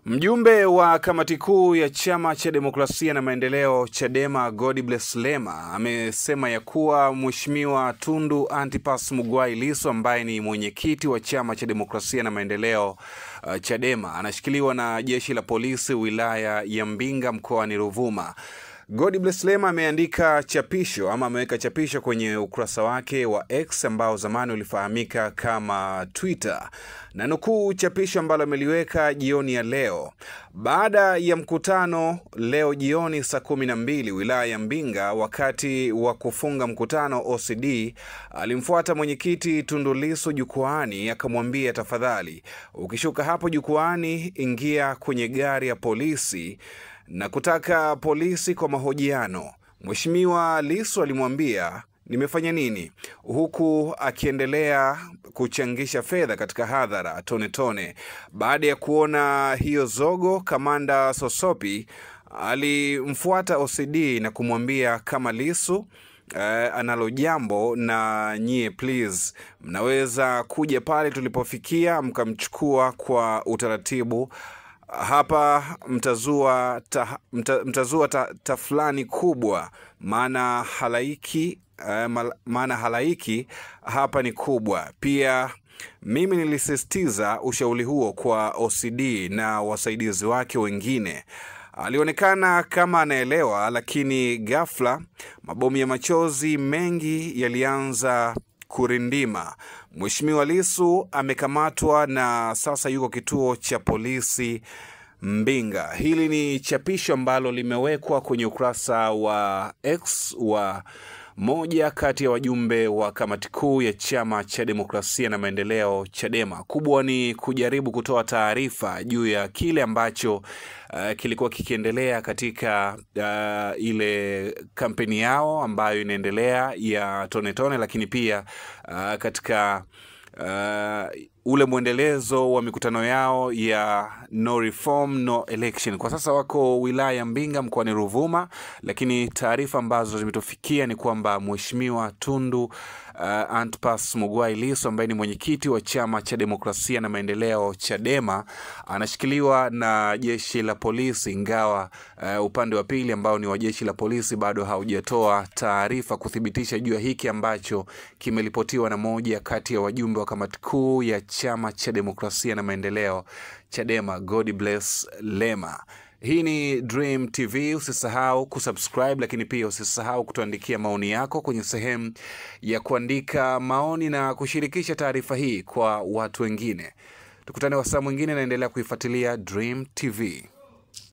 Mjumbe wa kamati kuu ya chama cha demokrasia na maendeleo Chadema Godbless Lema amesema ya kuwa Mheshimiwa Tundu Antipas Mugwai Lissu ambaye ni mwenyekiti wa chama cha demokrasia na maendeleo Chadema anashikiliwa na jeshi la polisi wilaya ya Mbinga mkoani Ruvuma. Godbless Lema ameandika chapisho ama ameweka chapisho kwenye ukurasa wake wa X ambao zamani ulifahamika kama Twitter. Na nukuu chapisho ambalo ameliweka jioni ya leo. Baada ya mkutano leo jioni saa 12 wilaya ya Mbinga, wakati wa kufunga mkutano OCD, alimfuata mwenyekiti Tundu Lissu jukwaani akamwambia, tafadhali ukishuka hapo jukwaani ingia kwenye gari ya polisi na kutaka polisi kwa mahojiano. Mheshimiwa Lissu alimwambia, nimefanya nini? Huku akiendelea kuchangisha fedha katika hadhara tone tone. Baada ya kuona hiyo zogo, Kamanda Sosopi alimfuata OCD na kumwambia, kama Lissu analo jambo na nyie, please mnaweza kuja pale tulipofikia mkamchukua kwa utaratibu. Hapa mtazua tafulani kubwa, maana halaiki hapa ni kubwa. Pia mimi nilisisitiza ushauri huo kwa OCD na wasaidizi wake wengine. Alionekana kama anaelewa, lakini ghafla mabomu ya machozi mengi yalianza kurindima. Mheshimiwa Lissu amekamatwa na sasa yuko kituo cha polisi Mbinga. Hili ni chapisho ambalo limewekwa kwenye ukurasa wa X wa moja kati ya wajumbe wa kamati kuu ya chama cha demokrasia na maendeleo Chadema. Kubwa ni kujaribu kutoa taarifa juu ya kile ambacho kilikuwa kikiendelea katika ile kampeni yao ambayo inaendelea ya tone tone, lakini pia katika ule mwendelezo wa mikutano yao ya no reform no election. Kwa sasa wako wilaya ya Mbinga mkoani Ruvuma, lakini taarifa ambazo zimetufikia ni kwamba Mheshimiwa Tundu Antipas Mugwai Lissu ambaye ni mwenyekiti wa chama cha demokrasia na maendeleo Chadema anashikiliwa na jeshi la polisi, ingawa upande wa pili ambao ni wa jeshi la polisi bado haujatoa taarifa kuthibitisha juu ya hiki ambacho kimelipotiwa na moja kati ya wajumbe wa kamati kuu ya chama cha demokrasia na maendeleo Chadema, Godbless Lema. Hii ni Dream TV, usisahau kusubscribe, lakini pia usisahau kutuandikia maoni yako kwenye sehemu ya kuandika maoni na kushirikisha taarifa hii kwa watu wengine. Tukutane wasaa mwingine, naendelea kuifuatilia Dream TV.